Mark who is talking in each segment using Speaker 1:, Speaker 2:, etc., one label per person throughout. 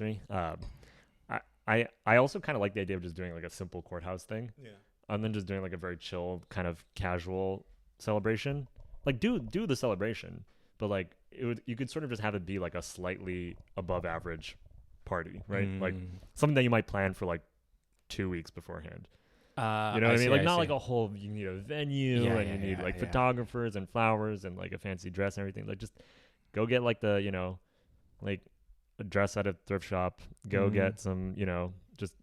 Speaker 1: me. I also kind of like the idea of just doing like a simple courthouse thing,
Speaker 2: Yeah.
Speaker 1: and then just doing like a very chill kind of casual celebration. Like do the celebration, but like you could sort of just have it be like a slightly above average party, right? Like
Speaker 2: Mm.
Speaker 1: something that you might plan for like 2 weeks beforehand. You know what
Speaker 2: I
Speaker 1: I mean?
Speaker 2: see.
Speaker 1: Like
Speaker 2: I
Speaker 1: not
Speaker 2: see.
Speaker 1: like a whole you need a venue
Speaker 2: Yeah.
Speaker 1: and
Speaker 2: Yeah.
Speaker 1: you need
Speaker 2: Yeah.
Speaker 1: like
Speaker 2: Yeah.
Speaker 1: photographers and flowers and like a fancy dress and everything. Like just go get like the like a dress at a thrift shop. Go
Speaker 2: Mm.
Speaker 1: get some just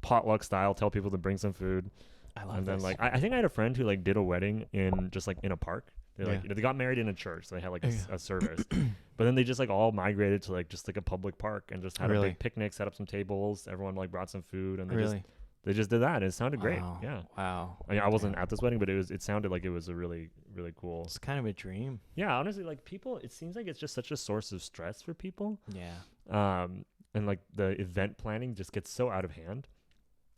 Speaker 1: potluck style. Tell people to bring some food,
Speaker 2: I love
Speaker 1: and then
Speaker 2: this.
Speaker 1: like I think I had a friend who like did a wedding in just like in a park. They
Speaker 2: Yeah.
Speaker 1: like they got married in a church, so they had like a
Speaker 2: Yeah.
Speaker 1: service. But then they just like all migrated to like just like a public park and just had a
Speaker 2: Really?
Speaker 1: big picnic, set up some tables. Everyone like brought some food, and
Speaker 2: Really?
Speaker 1: they just did that. And it sounded great.
Speaker 2: Wow.
Speaker 1: Yeah.
Speaker 2: Wow.
Speaker 1: I mean, I
Speaker 2: Oh,
Speaker 1: wasn't
Speaker 2: damn.
Speaker 1: at this wedding, but it sounded like it was a really really cool.
Speaker 2: It's kind of a dream.
Speaker 1: Yeah, honestly, like people, it seems like it's just such a source of stress for people.
Speaker 2: Yeah.
Speaker 1: And like the event planning just gets so out of hand,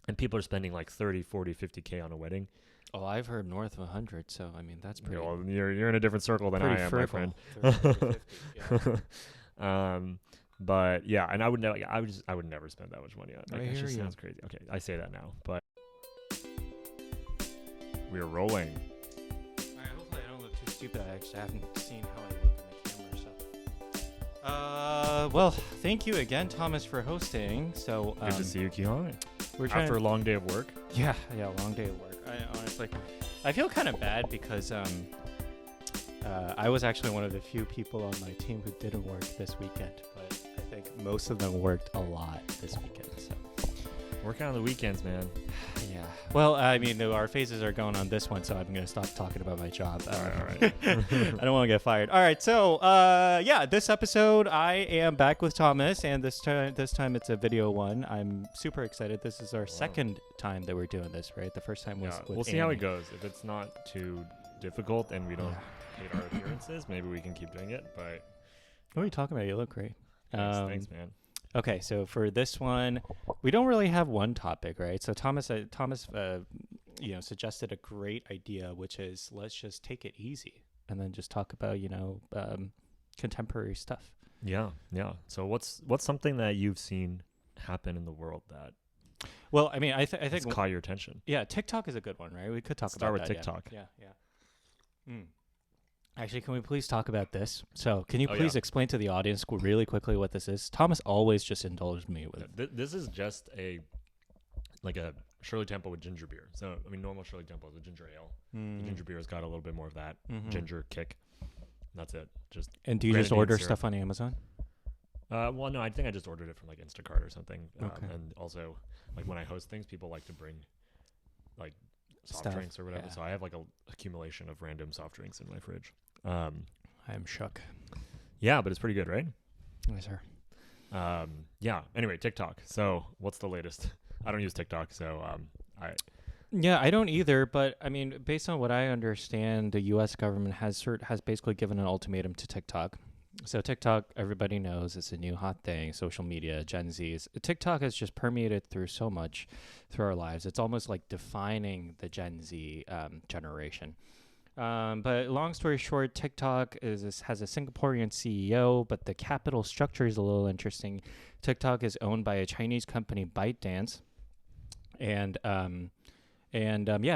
Speaker 1: and people are spending like 30, 40, 50K on a wedding.
Speaker 2: Oh, I've heard north of 100. So I mean, that's pretty.
Speaker 1: Well, you're in a different circle than
Speaker 2: pretty
Speaker 1: I am, my
Speaker 2: frugal.
Speaker 1: friend.
Speaker 2: 30, 50, yeah.
Speaker 1: But yeah, and I would never, I would never spend that much money on.
Speaker 2: I
Speaker 1: Like, that
Speaker 2: hear
Speaker 1: just
Speaker 2: you.
Speaker 1: sounds crazy. Okay, I say that now, but we're rolling.
Speaker 2: Alright, hopefully I don't look too stupid. I actually haven't seen how I look in the camera, so. Well, thank you again, Thomas, for hosting. So,
Speaker 1: Good to see you, Kihong.
Speaker 2: we're trying.
Speaker 1: After a long day of work.
Speaker 2: Yeah, long day of work. I feel kind of bad because I was actually one of the few people on my team who didn't work this weekend, but I think most of them worked a lot this weekend. So.
Speaker 1: Working on the weekends, man.
Speaker 2: Yeah. Well, I mean, our phases are going on this one, so I'm going to stop talking about my job.
Speaker 1: All right.
Speaker 2: I don't want to get fired. All right. So, this episode, I am back with Thomas, and this time it's a video one. I'm super excited. This is our second time that we're doing this, right? The first time was with
Speaker 1: We'll see how it
Speaker 2: Amy.
Speaker 1: goes. If it's not too difficult and we don't hate our appearances, maybe we can keep doing it. But
Speaker 2: What are you talking about? You look great.
Speaker 1: thanks, man.
Speaker 2: Okay, so for this one, we don't really have one topic, right? So Thomas, suggested a great idea, which is let's just take it easy and then just talk about contemporary stuff.
Speaker 1: Yeah. So what's something that you've seen happen in the world that
Speaker 2: Well, I mean, I think
Speaker 1: has caught your attention?
Speaker 2: yeah, TikTok is a good one, right? We could talk
Speaker 1: Start
Speaker 2: about
Speaker 1: with
Speaker 2: that,
Speaker 1: TikTok.
Speaker 2: Yeah. Actually, can we please talk about this? So, can you
Speaker 1: Oh,
Speaker 2: please
Speaker 1: yeah.
Speaker 2: explain to the audience really quickly what this is? Thomas always just indulged me with.
Speaker 1: This is just a Shirley Temple with ginger beer. So I mean, normal Shirley Temple is a ginger ale. The ginger beer has got a little bit more of that ginger kick. That's it. Just
Speaker 2: And do you just
Speaker 1: grenadine
Speaker 2: order
Speaker 1: syrup.
Speaker 2: stuff on Amazon?
Speaker 1: well, no, I think I just ordered it from like Instacart or something.
Speaker 2: Okay.
Speaker 1: And also, like when I host things, people like to bring like soft
Speaker 2: Stuff,
Speaker 1: drinks or whatever.
Speaker 2: yeah.
Speaker 1: So I have like a accumulation of random soft drinks in my fridge.
Speaker 2: I am shook.
Speaker 1: Yeah, but it's pretty good, right?
Speaker 2: Yes, sir.
Speaker 1: Yeah. Anyway, TikTok. So what's the latest? I don't use TikTok, so
Speaker 2: Yeah, I don't either. But I mean, based on what I understand, the U.S. government has basically given an ultimatum to TikTok. So TikTok, everybody knows, it's a new hot thing. Social media, Gen Zs. TikTok has just permeated through so much through our lives. It's almost like defining the Gen Z generation. But long story short, TikTok has a Singaporean CEO, but the capital structure is a little interesting. TikTok is owned by a Chinese company, ByteDance, and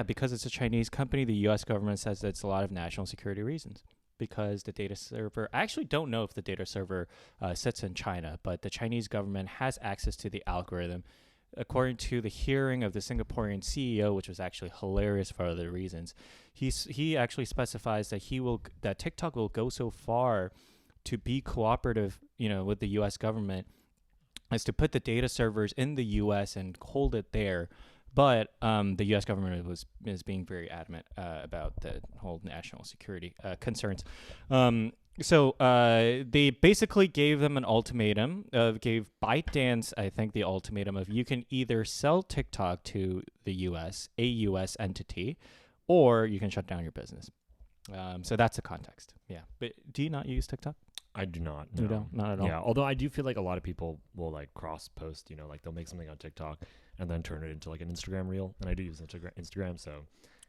Speaker 2: because it's a Chinese company, the U.S. government says that it's a lot of national security reasons. Because the data server, I actually don't know if the data server sits in China, but the Chinese government has access to the algorithm. According to the hearing of the Singaporean CEO, which was actually hilarious for other reasons, he actually specifies that TikTok will go so far to be cooperative, with the U.S. government, as to put the data servers in the U.S. and hold it there. But the U.S. government is being very adamant about the whole national security concerns. So they basically gave them an ultimatum, gave ByteDance, I think, the ultimatum of you can either sell TikTok to the U.S., a U.S. entity, or you can shut down your business. So that's the context. Yeah. But do you not use TikTok?
Speaker 1: I do not.
Speaker 2: You
Speaker 1: No.
Speaker 2: don't? Not at all?
Speaker 1: Yeah, although I do feel like a lot of people will like cross post, like they'll make something on TikTok and then turn it into like an Instagram reel. And I do use Instagram, so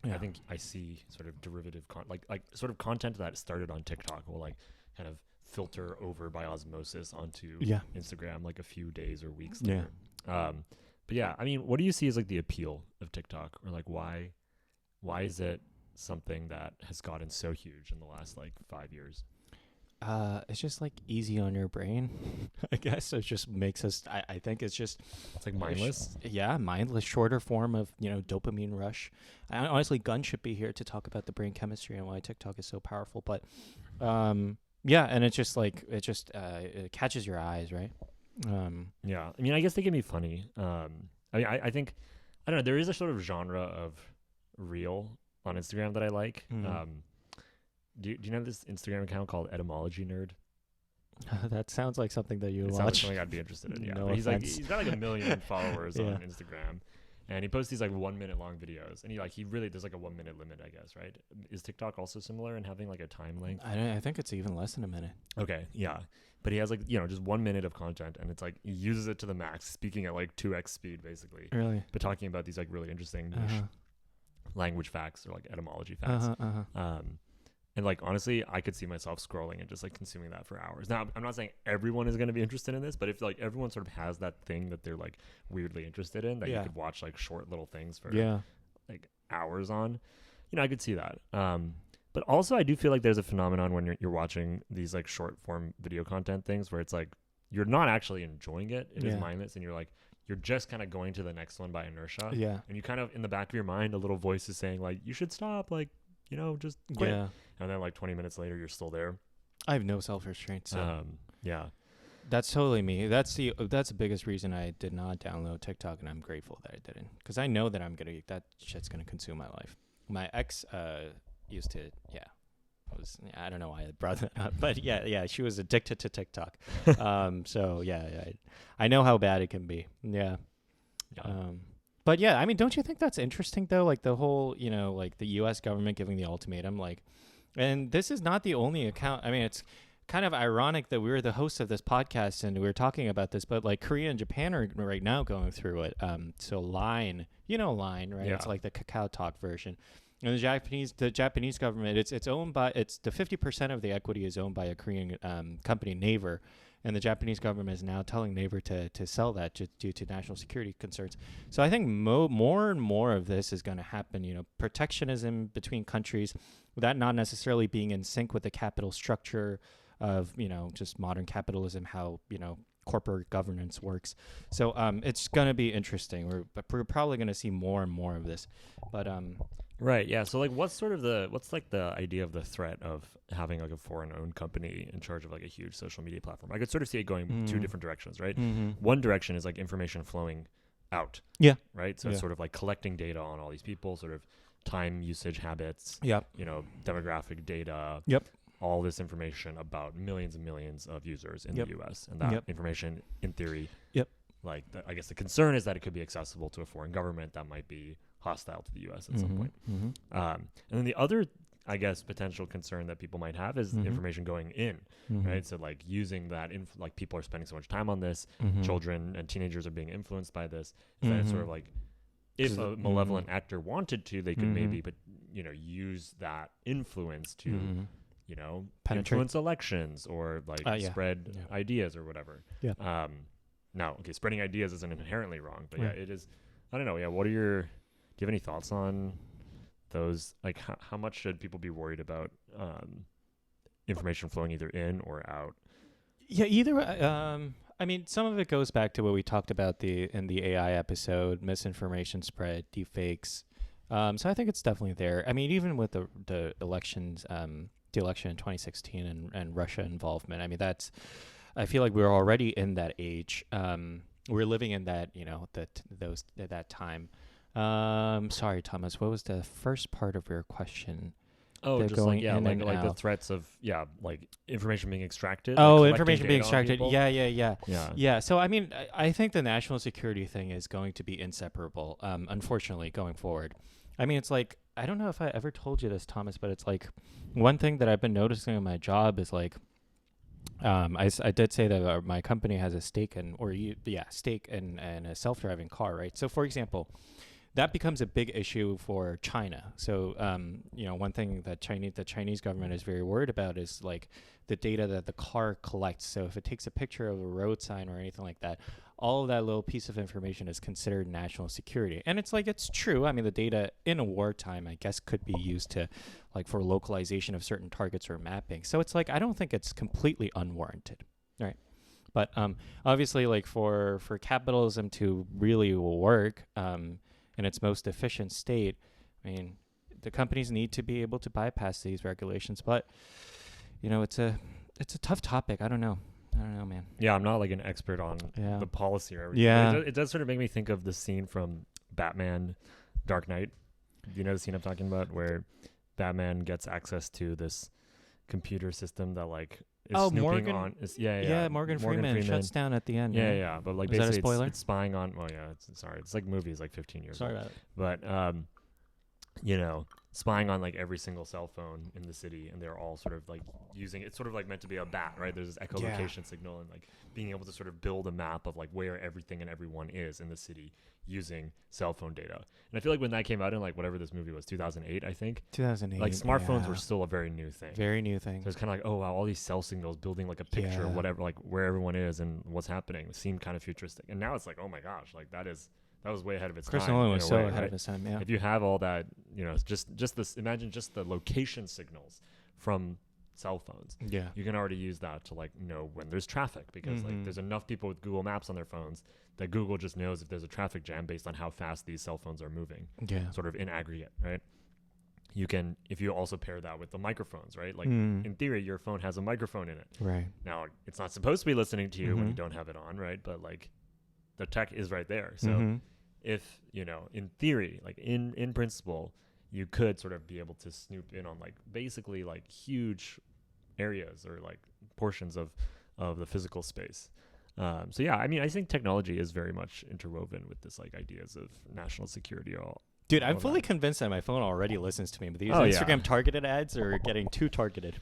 Speaker 2: Yeah.
Speaker 1: I think I see sort of derivative like sort of content that started on TikTok will like kind of filter over by osmosis onto
Speaker 2: Yeah.
Speaker 1: Instagram like a few days or weeks
Speaker 2: Yeah.
Speaker 1: later. But yeah, I mean, what do you see as like the appeal of TikTok, or like why is it something that has gotten so huge in the last like 5 years?
Speaker 2: It's just like easy on your brain, I guess. It just makes us. I think it's just.
Speaker 1: It's like mindless.
Speaker 2: Mindless, shorter form of dopamine rush. Honestly, Gunn should be here to talk about the brain chemistry and why TikTok is so powerful. But, yeah, and it's just like it catches your eyes, right?
Speaker 1: Yeah, I mean, I guess they can be funny. I mean, I think I don't know. There is a sort of genre of reel on Instagram that I like. Do you know this Instagram account called Etymology Nerd?
Speaker 2: That sounds like something that you
Speaker 1: It
Speaker 2: watch.
Speaker 1: sounds like something I'd be interested in. Yeah,
Speaker 2: No
Speaker 1: but he's
Speaker 2: offense.
Speaker 1: got like 1 million followers
Speaker 2: Yeah.
Speaker 1: on Instagram, and he posts these like 1 minute long videos, and he really there's like a 1 minute limit, I guess, right? Is TikTok also similar in having like a time length?
Speaker 2: I think it's even less than a minute.
Speaker 1: Okay, yeah, but he has like just 1 minute of content, and it's like he uses it to the max, speaking at like 2x speed basically,
Speaker 2: Really?
Speaker 1: but talking about these like really interesting niche language facts or like etymology facts. And like honestly, I could see myself scrolling and just like consuming that for hours. Now, I'm not saying everyone is going to be interested in this, but if like everyone sort of has that thing that they're like weirdly interested in, that you could watch like short little things for like hours on, I could see that. But also I do feel like there's a phenomenon when you're watching these like short form video content things where it's like you're not actually enjoying it. It is mindless, and you're just kind of going to the next one by inertia.
Speaker 2: Yeah.
Speaker 1: And you kind of in the back of your mind, a little voice is saying like, you should stop, like, just quit.
Speaker 2: Yeah.
Speaker 1: And then like 20 minutes later, you're still there.
Speaker 2: I have no self-restraint, so
Speaker 1: yeah.
Speaker 2: that's totally me. That's the biggest reason I did not download TikTok, and I'm grateful that I didn't, because I know that that shit's gonna consume my life. My ex used to, I don't know why I brought that up, but yeah, she was addicted to TikTok. So I know how bad it can be. Yeah. But yeah, I mean, don't you think that's interesting though? Like the whole, like the U.S. government giving the ultimatum, like, and this is not the only account. I mean, it's kind of ironic that we were the hosts of this podcast and we were talking about this, but like Korea and Japan are right now going through it. So Line, Line, right?
Speaker 1: Yeah.
Speaker 2: It's like the Kakao Talk version. And the Japanese government, it's owned by, the 50% of the equity is owned by a Korean company, Naver. And the Japanese government is now telling Naver to sell that due to national security concerns. So I think more and more of this is going to happen, protectionism between countries, that not necessarily being in sync with the capital structure of, just modern capitalism, how, corporate governance works. So it's going to be interesting. We're probably going to see more and more of this. But
Speaker 1: right, yeah. So like what's like the idea of the threat of having like a foreign-owned company in charge of like a huge social media platform? I could sort of see it going two different directions, right? One direction is like information flowing out.
Speaker 2: Yeah.
Speaker 1: Right? So it's sort of like collecting data on all these people, sort of time usage habits, demographic data.
Speaker 2: Yep.
Speaker 1: All this information about millions and millions of users in the US. And that information, in theory, like I guess the concern is that it could be accessible to a foreign government that might be hostile to the US at some point. And then the other, I guess, potential concern that people might have is information going in, right? So like using that, like people are spending so much time on this, children and teenagers are being influenced by this, that it's sort of like, if a malevolent actor wanted to, they could maybe, use that influence to, influence elections or like spread ideas or whatever.
Speaker 2: Yeah.
Speaker 1: Now, okay, spreading ideas isn't inherently wrong, but it is. I don't know. Yeah, do you have any thoughts on those? Like, how much should people be worried about information flowing either in or out?
Speaker 2: Yeah, either. I mean, some of it goes back to what we talked about in the AI episode: misinformation spread, deepfakes. So I think it's definitely there. I mean, even with the elections, the election in 2016 and Russia involvement. I mean, I feel like we're already in that age. We're living in that, that time. Sorry, Thomas, what was the first part of your question?
Speaker 1: Oh, just like the threats of like information being extracted.
Speaker 2: Oh,
Speaker 1: like
Speaker 2: information being extracted.
Speaker 1: Yeah.
Speaker 2: Yeah. So I mean, I think the national security thing is going to be inseparable. Unfortunately, going forward. I mean, it's like, I don't know if I ever told you this, Thomas, but it's like one thing that I've been noticing in my job is like, I did say that my company has a stake in a self-driving car, right? So for example, that becomes a big issue for China. So, one thing that the Chinese government is very worried about is like the data that the car collects. So if it takes a picture of a road sign or anything like that, all of that little piece of information is considered national security. And it's like, it's true. I mean, the data in a wartime, I guess, could be used to like for localization of certain targets or mapping. So it's like, I don't think it's completely unwarranted. Right. But obviously, like for capitalism to really work in its most efficient state, I mean, the companies need to be able to bypass these regulations. But it's a tough topic. I don't know, man.
Speaker 1: Yeah, I'm not like an expert on the policy or everything.
Speaker 2: Yeah,
Speaker 1: it does sort of make me think of the scene from Batman Dark Knight. Do you know the scene I'm talking about, where Batman gets access to this computer system that like is snooping
Speaker 2: Morgan,
Speaker 1: on
Speaker 2: Morgan Freeman shuts down at the end.
Speaker 1: Yeah, but like
Speaker 2: is that a
Speaker 1: basically
Speaker 2: spoiler?
Speaker 1: It's spying on. Well, yeah, it's like movies like 15 years
Speaker 2: Sorry
Speaker 1: old.
Speaker 2: about it.
Speaker 1: But spying on like every single cell phone in the city, and they're all sort of like using it's sort of like meant to be a bat, right? There's this echolocation signal, and like being able to sort of build a map of like where everything and everyone is in the city using cell phone data. And I feel like when that came out in like whatever this movie was, 2008, I think.
Speaker 2: 2008.
Speaker 1: Like smartphones were still a very new thing.
Speaker 2: Very new thing.
Speaker 1: So it's kind of like, oh wow, all these cell signals building like a picture of whatever, like where everyone is and what's happening. It seemed kind of futuristic. And now it's like, oh my gosh, like that was way ahead of its
Speaker 2: Chris
Speaker 1: time.
Speaker 2: Nolan was so ahead
Speaker 1: right?
Speaker 2: of his time. Yeah.
Speaker 1: If you have all that, just this, imagine just the location signals from cell phones.
Speaker 2: Yeah.
Speaker 1: You can already use that to like know when there's traffic, because like there's enough people with Google Maps on their phones that Google just knows if there's a traffic jam based on how fast these cell phones are moving.
Speaker 2: Yeah.
Speaker 1: Sort of in aggregate, right? You can, if you also pair that with the microphones, right? Like in theory, your phone has a microphone in it.
Speaker 2: Right.
Speaker 1: Now, it's not supposed to be listening to you when you don't have it on, right? But like the tech is right there. So if, in theory, like in principle, you could sort of be able to snoop in on like basically like huge areas or like portions of the physical space. So yeah, I mean, I think technology is very much interwoven with this like ideas of national security.
Speaker 2: Dude, I'm fully convinced that my phone already listens to me, but these
Speaker 1: Oh,
Speaker 2: Instagram
Speaker 1: yeah.
Speaker 2: targeted ads are getting too targeted.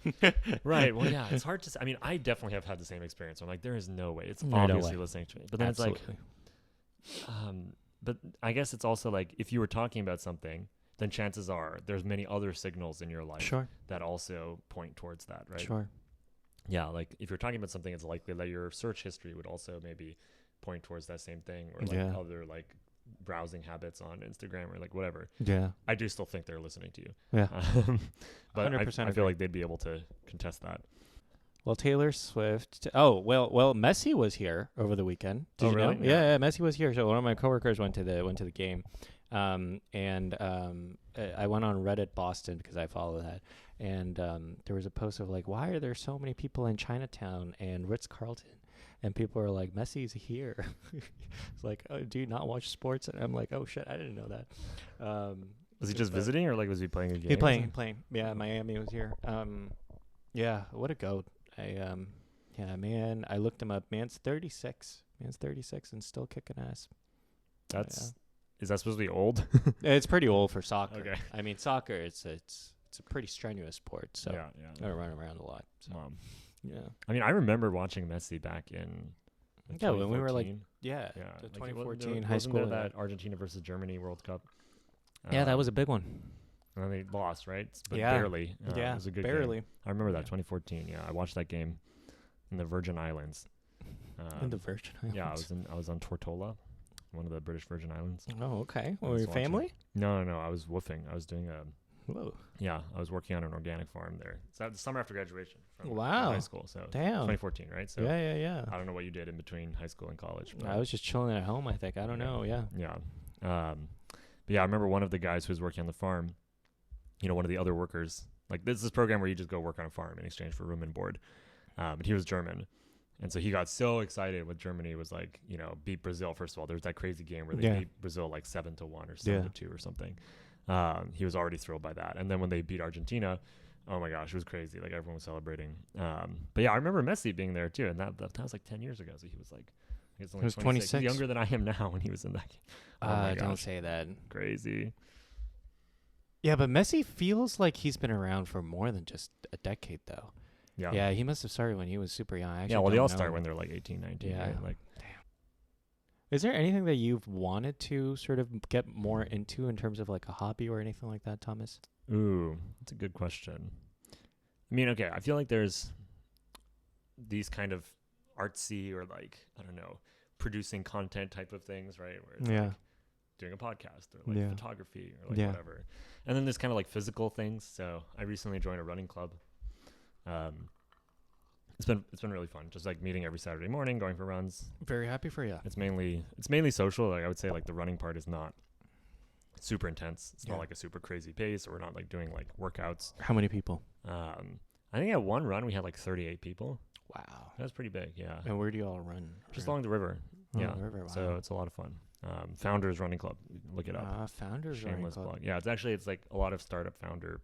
Speaker 1: Right. Well, yeah, it's hard to say. I mean, I definitely have had the same experience. I'm like, there is no way. It's
Speaker 2: No
Speaker 1: obviously
Speaker 2: way.
Speaker 1: listening to me. But then
Speaker 2: Absolutely.
Speaker 1: it's like, but I guess it's also like if you were talking about something, then chances are there's many other signals in your life
Speaker 2: Sure.
Speaker 1: that also point towards that, right?
Speaker 2: Sure.
Speaker 1: Yeah, like if you're talking about something, it's likely that your search history would also maybe point towards that same thing, or like other like browsing habits on Instagram or like whatever.
Speaker 2: Yeah.
Speaker 1: I do still think they're listening to you.
Speaker 2: Yeah.
Speaker 1: But
Speaker 2: 100%
Speaker 1: I feel like they'd be able to contest that.
Speaker 2: Well, Taylor Swift. Well, Messi was here over the weekend. Did you
Speaker 1: really?
Speaker 2: know? Yeah, Messi was here. So one of my coworkers went to the game, and I went on Reddit Boston because I follow that, and there was a post of like, why are there so many people in Chinatown and Ritz-Carlton? And people are like, Messi's here. It's like, oh, do you not watch sports? And I'm like, oh shit, I didn't know that.
Speaker 1: Was he just visiting, or like was he playing a game?
Speaker 2: He playing. Yeah, Miami was here. Yeah, what a goat. Man, I looked him up. Man's 36 and still kicking ass.
Speaker 1: Is that supposed to be old?
Speaker 2: It's pretty old for soccer.
Speaker 1: Okay.
Speaker 2: I mean, soccer, it's a pretty strenuous sport, so
Speaker 1: yeah.
Speaker 2: I run around a lot. So. Yeah.
Speaker 1: I mean, I remember watching Messi back in
Speaker 2: when we were like, the
Speaker 1: like
Speaker 2: 2014 high school.
Speaker 1: Wasn't there that Argentina versus Germany World Cup?
Speaker 2: Yeah, that was a big one.
Speaker 1: And they lost, right? But
Speaker 2: Yeah.
Speaker 1: barely. It was a good
Speaker 2: barely.
Speaker 1: game. I remember that 2014. Yeah, I watched that game in the Virgin Islands.
Speaker 2: In the Virgin Islands.
Speaker 1: Yeah, I was on Tortola, one of the British Virgin Islands.
Speaker 2: Oh, okay.
Speaker 1: I
Speaker 2: Well,
Speaker 1: was
Speaker 2: your
Speaker 1: watching.
Speaker 2: family?
Speaker 1: No. I was woofing. I was doing
Speaker 2: Whoa.
Speaker 1: I was working on an organic farm there. So the summer after graduation from
Speaker 2: Wow.
Speaker 1: high school. So
Speaker 2: Damn.
Speaker 1: 2014, right? So
Speaker 2: Yeah.
Speaker 1: I don't know what you did in between high school and college. But
Speaker 2: I was just chilling at home, I think. I don't know. Yeah.
Speaker 1: Yeah. But yeah, I remember one of the guys who was working on the farm, one of the other workers, like this is this program where you just go work on a farm in exchange for room and board. But he was German. And so he got so excited when Germany was like, beat Brazil. First of all, there's that crazy game where they beat Brazil like 7-1 or 7-2 or something. He was already thrilled by that. And then when they beat Argentina, oh my gosh, it was crazy. Like everyone was celebrating. But yeah, I remember Messi being there too. And that was like 10 years ago. So he was like, I guess only
Speaker 2: He was 26.
Speaker 1: He's younger than I am now when he was in that game. Oh my
Speaker 2: Don't
Speaker 1: gosh,
Speaker 2: say that.
Speaker 1: crazy.
Speaker 2: Yeah, but Messi feels like he's been around for more than just a decade, though.
Speaker 1: Yeah.
Speaker 2: Yeah, he must have started when he was super young.
Speaker 1: Well, they all start when they're like 18, 19.
Speaker 2: Yeah.
Speaker 1: Right? Like,
Speaker 2: Is there anything that you've wanted to sort of get more into in terms of like a hobby or anything like that, Thomas?
Speaker 1: Ooh, that's a good question. I mean, okay, I feel like there's these kind of artsy or like, I don't know, producing content type of things, right? Where it's like doing a podcast or like photography or like whatever. And then there's kind of like physical things. So I recently joined a running club. It's been really fun, just like meeting every Saturday morning, going for runs.
Speaker 2: Very happy for you.
Speaker 1: It's mainly social. Like I would say, like the running part is not super intense. It's not like a super crazy pace, or we're not like doing like workouts.
Speaker 2: How many people?
Speaker 1: I think at one run we had like 38 people.
Speaker 2: Wow,
Speaker 1: that's pretty big. Yeah.
Speaker 2: And where do you all run?
Speaker 1: Just along the river.
Speaker 2: The river. Wow.
Speaker 1: So it's a lot of fun. Founders Running Club. Look it up.
Speaker 2: Founders Running Club.
Speaker 1: Blog. Yeah, it's like a lot of startup founder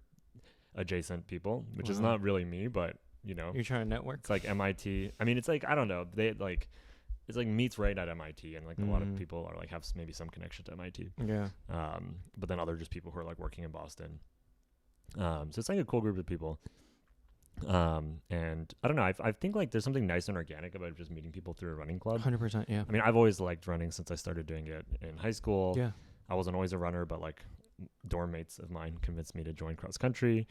Speaker 1: adjacent people, which is not really me, but you know,
Speaker 2: you're trying to network.
Speaker 1: It's like MIT. I mean, it's like, I don't know. They like, it's like meets right at MIT, and like a lot of people are like have maybe some connection to MIT.
Speaker 2: Yeah.
Speaker 1: But then other just people who are like working in Boston. So it's like a cool group of people. And I don't know. I think like there's something nice and organic about just meeting people through a running club.
Speaker 2: 100%. Yeah.
Speaker 1: I mean, I've always liked running since I started doing it in high school.
Speaker 2: Yeah.
Speaker 1: I wasn't always a runner, but like dorm mates of mine convinced me to join cross country.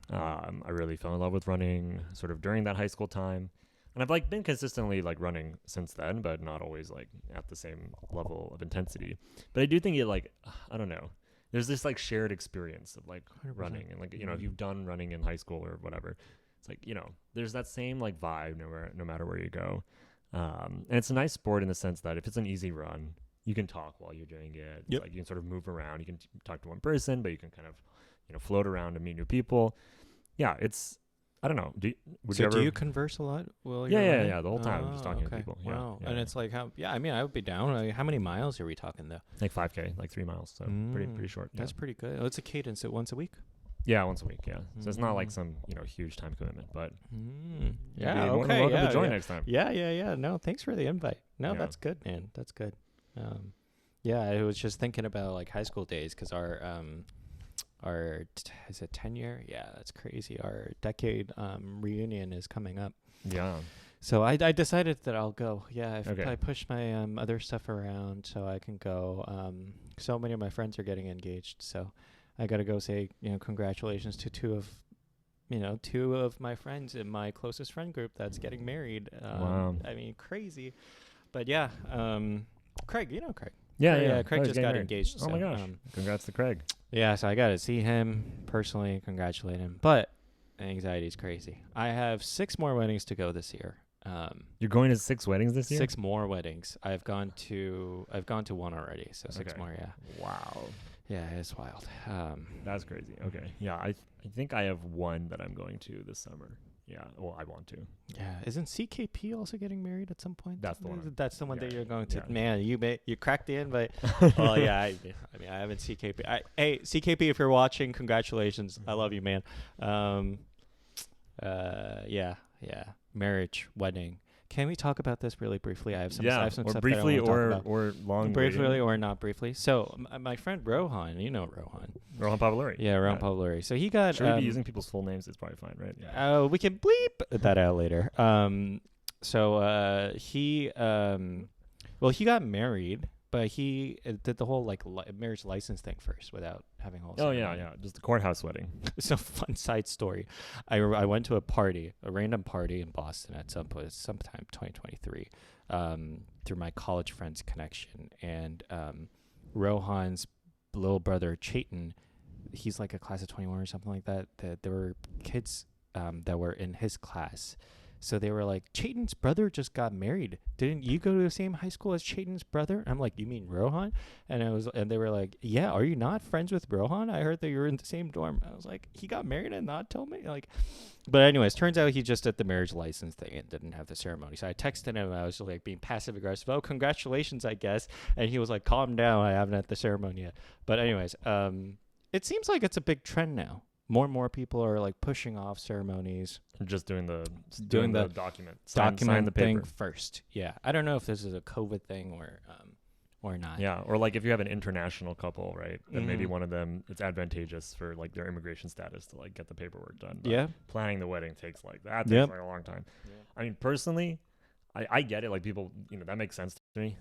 Speaker 1: I really fell in love with running sort of during that high school time, and I've like been consistently like running since then, but not always like at the same level of intensity. But I do think it like, I don't know, there's this like shared experience of like 100%. Running, and like, you know, if you've done running in high school or whatever, it's like, you know, there's that same like vibe no matter where you go. And it's a nice sport in the sense that if it's an easy run, you can talk while you're doing it. It's like you can sort of move around. You can talk to one person, but you can kind of, you know, float around and meet new people. Yeah, it's, I don't know. Do you converse a lot? Yeah. The whole time I'm just talking to people.
Speaker 2: Wow. Yeah. And it's like, I mean, I would be down. Like, how many miles are we talking though?
Speaker 1: Like 5K, like 3 miles. So pretty short.
Speaker 2: That's pretty good. Oh, it's a cadence at once a week?
Speaker 1: Yeah, once a week. Yeah. So it's not like some, you know, huge time commitment, but
Speaker 2: yeah.
Speaker 1: Okay. Welcome to join next time.
Speaker 2: Yeah. No, thanks for the invite. No, that's good, man. That's good. Yeah, I was just thinking about like high school days because our is it 10-year? Yeah, that's crazy. Our decade reunion is coming up.
Speaker 1: Yeah.
Speaker 2: So I decided that I'll go. Yeah, I push my other stuff around so I can go. So many of my friends are getting engaged, so I got to go say, you know, congratulations to two of my friends in my closest friend group that's getting married.
Speaker 1: Wow.
Speaker 2: I mean, crazy. But yeah, Craig, you know Craig.
Speaker 1: Yeah.
Speaker 2: Craig just got engaged.
Speaker 1: Oh my gosh. Congrats to Craig.
Speaker 2: Yeah, so I got to see him personally, congratulate him. But anxiety is crazy. I have 6 more weddings to go this year.
Speaker 1: You're going to 6 weddings this year?
Speaker 2: 6 more weddings. I've gone to one already, so 6 more, yeah.
Speaker 1: Wow.
Speaker 2: Yeah, it's wild.
Speaker 1: That's crazy. Okay. Yeah, I think I have one that I'm going to this summer. Yeah, well, I want to.
Speaker 2: Yeah, isn't CKP also getting married at some point?
Speaker 1: That's the one.
Speaker 2: That's the one that you're going to.
Speaker 1: Yeah.
Speaker 2: Man, you cracked the invite. Well, yeah, I mean, I haven't CKP. Hey, CKP, if you're watching, congratulations. I love you, man. Yeah, marriage, wedding. Can we talk about this really briefly? I have some stuff
Speaker 1: briefly
Speaker 2: that I want to talk about.
Speaker 1: or long.
Speaker 2: Briefly or not briefly. So my friend Rohan, you know Rohan.
Speaker 1: Rohan Pavluri.
Speaker 2: Yeah, Rohan Pavluri. So he got.
Speaker 1: Should we be using people's full names? It's probably fine, right?
Speaker 2: Yeah. We can bleep that out later. So he got married, but he did the whole like marriage license thing first without having all.
Speaker 1: Oh yeah, just the courthouse wedding.
Speaker 2: So fun side story. I went to a random party in Boston at sometime 2023, through my college friend's connection, and Rohan's little brother Chaitan, he's like a class of 21 or something like that. That there were kids that were in his class. So they were like, Chaitan's brother just got married. Didn't you go to the same high school as Chaitan's brother? I'm like, you mean Rohan? And they were like, yeah, are you not friends with Rohan? I heard that you were in the same dorm. I was like, he got married and not told me? Like, but anyways, turns out he just did the marriage license thing and didn't have the ceremony. So I texted him. I was just like being passive aggressive. Oh, congratulations, I guess. And he was like, calm down. I haven't had the ceremony yet. But anyways, it seems like it's a big trend now. More and more people are like pushing off ceremonies.
Speaker 1: Just doing the document.
Speaker 2: Sign
Speaker 1: the paper
Speaker 2: thing first. Yeah. I don't know if this is a COVID thing or not.
Speaker 1: Yeah. Or like if you have an international couple, right? Then maybe one of them, it's advantageous for like their immigration status to like get the paperwork done. But planning the wedding takes like a long time. Yeah. I mean, personally, I get it. Like people, you know, that makes sense to me.